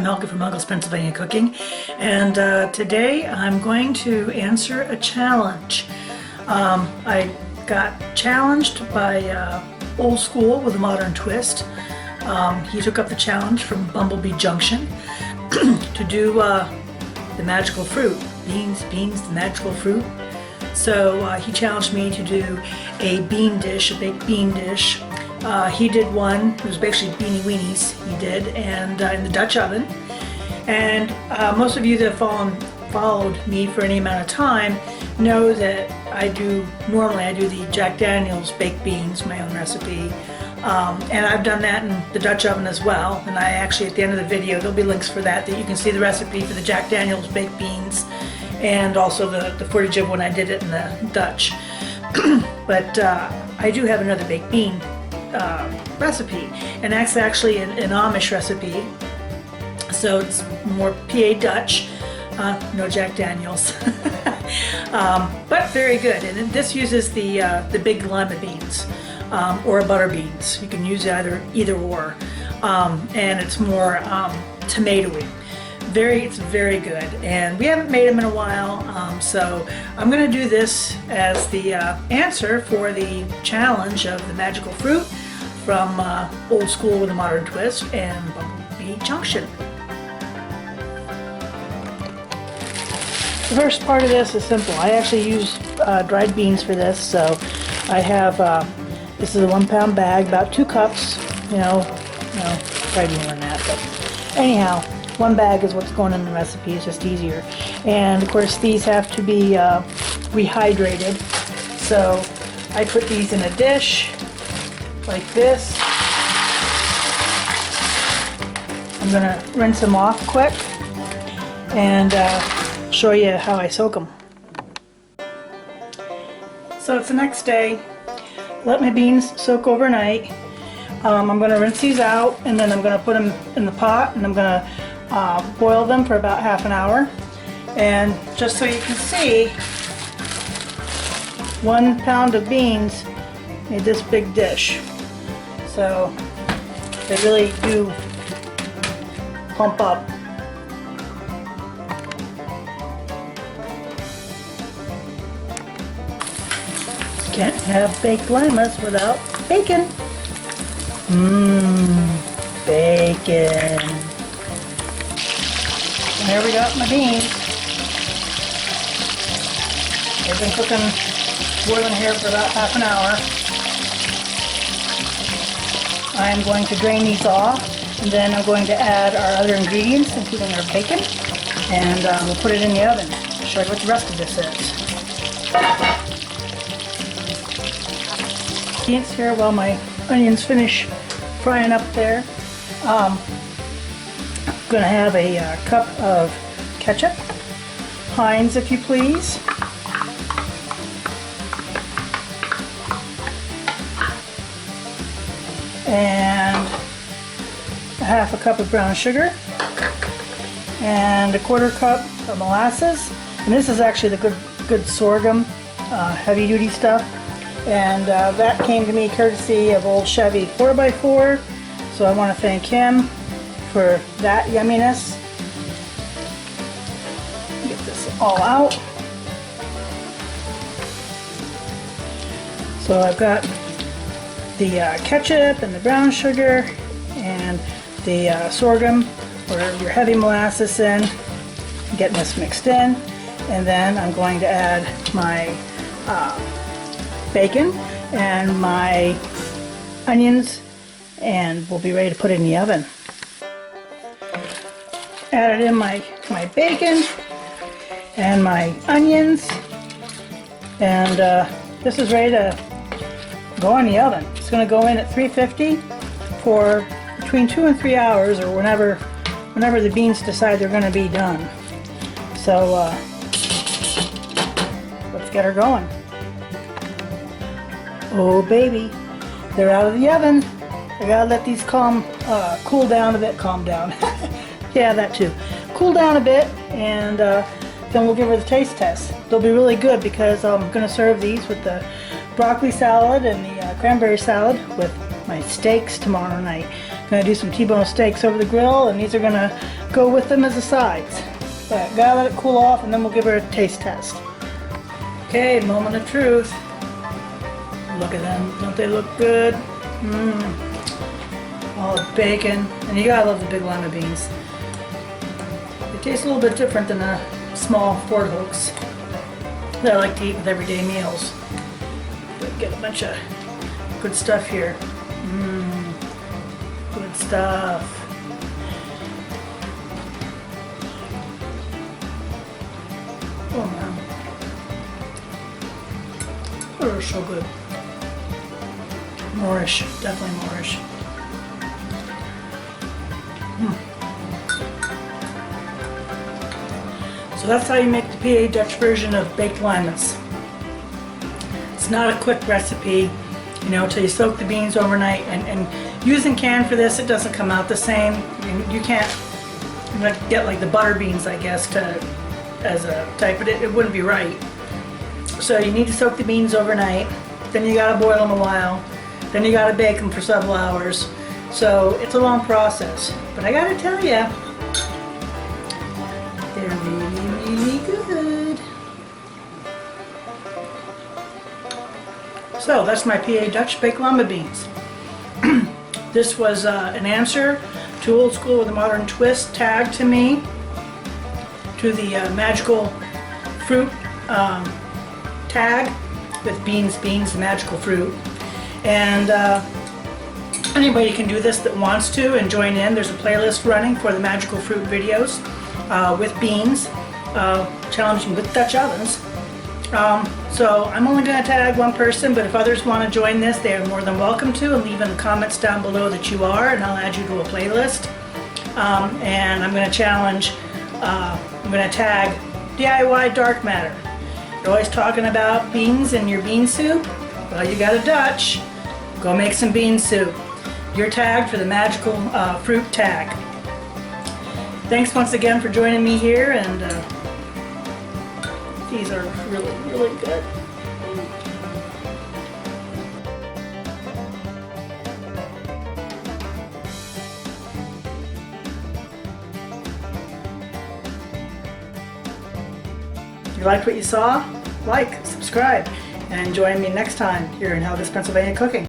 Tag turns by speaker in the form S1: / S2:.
S1: I'm Helga from Helga's Pennsylvania Cooking, and today I'm going to answer a challenge. I got challenged by Old School with a Modern Twist. He took up the challenge from Bumblebee Junction to do the magical fruit. Beans, the magical fruit. So he challenged me to do a bean dish, a baked bean dish. He did one, it was basically beanie weenies he did, and in the Dutch oven. And most of you that have followed me for any amount of time know that normally I do the Jack Daniel's baked beans, my own recipe. And I've done that in the Dutch oven as well. And I actually, at the end of the video, there'll be links for that you can see the recipe for the Jack Daniel's baked beans and also the footage of when I did it in the Dutch. But I do have another baked bean recipe, and that's actually an Amish recipe, so it's more PA Dutch, no Jack Daniels. But very good. And this uses the big lima beans or butter beans. You can use either or, and it's more tomatoey. It's very good, and we haven't made them in a while, so I'm going to do this as the answer for the challenge of the magical fruit from Old School with a Modern Twist and Bumblebee Junction. The first part of this is simple. I actually use dried beans for this, so I have, this is a 1 pound bag, about 2 cups, probably more than that, but anyhow, 1 bag is what's going in the recipe. It's just easier. And of course these have to be rehydrated. So I put these in a dish like this. I'm going to rinse them off quick and show you how I soak them. So it's the next day. Let my beans soak overnight. I'm going to rinse these out, and then I'm going to put them in the pot, and I'm going to boil them for about half an hour. And just so you can see, 1 pound of beans made this big dish. So they really do pump up. Can't have baked limas without bacon. Bacon. And there we got my beans. They've been boiling here for about half an hour. I'm going to drain these off, and then I'm going to add our other ingredients, including our bacon, and we'll put it in the oven. I'll show you what the rest of this is. Beans here while my onions finish frying up there. I'm going to have a cup of ketchup, Heinz if you please. And a half a cup of brown sugar, and a 1/4 cup of molasses. And this is actually the good sorghum, heavy duty stuff. And that came to me courtesy of old Chevy 4x4. So I want to thank him for that yumminess. Get this all out. So I've got the ketchup and the brown sugar and the sorghum or your heavy molasses in, getting this mixed in, and then I'm going to add my bacon and my onions, and we'll be ready to put it in the oven. Added in my bacon and my onions, and this is ready to go in the oven. It's going to go in at 350 for between 2 and 3 hours, or whenever the beans decide they're going to be done. So let's get her going. Oh baby, they're out of the oven. I gotta let these cool down a bit. Calm down. Yeah, that too. Cool down a bit, and then we'll give her the taste test. They'll be really good because I'm going to serve these with the broccoli salad and the cranberry salad with my steaks tomorrow night. Gonna do some T-bone steaks over the grill, and these are gonna go with them as the sides. But gotta let it cool off, and then we'll give her a taste test. Okay, moment of truth. Look at them. Don't they look good? All the bacon. And you gotta love the big lima beans. They taste a little bit different than the small Ford Hooks that I like to eat with everyday meals. But get a bunch of good stuff here. Good stuff. Oh man. Oh, so good. Moorish, definitely Moorish. So that's how you make the PA Dutch version of baked limas. It's not a quick recipe, you know, till you soak the beans overnight, and using canned for this, it doesn't come out the same. You can't get like the butter beans, I guess, as a type, but it wouldn't be right. So you need to soak the beans overnight, then you gotta boil them a while, then you gotta bake them for several hours. So it's a long process, but I gotta tell you, they're really good. So that's my PA Dutch baked lima beans. This was an answer to Old School with a Modern Twist tag to me, to the magical fruit tag with beans, the magical fruit. And anybody can do this that wants to and join in. There's a playlist running for the magical fruit videos with beans, challenging with Dutch ovens. So I'm only going to tag one person, but if others want to join this, they are more than welcome to, and leave in the comments down below that you are, and I'll add you to a playlist. And I'm going to challenge, I'm going to tag DIY Dark Matter. You're always talking about beans in your bean soup? Well, you got a Dutch. Go make some bean soup. You're tagged for the magical fruit tag. Thanks once again for joining me here, and these are really, really good. If you liked what you saw, like, subscribe, and join me next time here in Helga's Pennsylvania Cooking.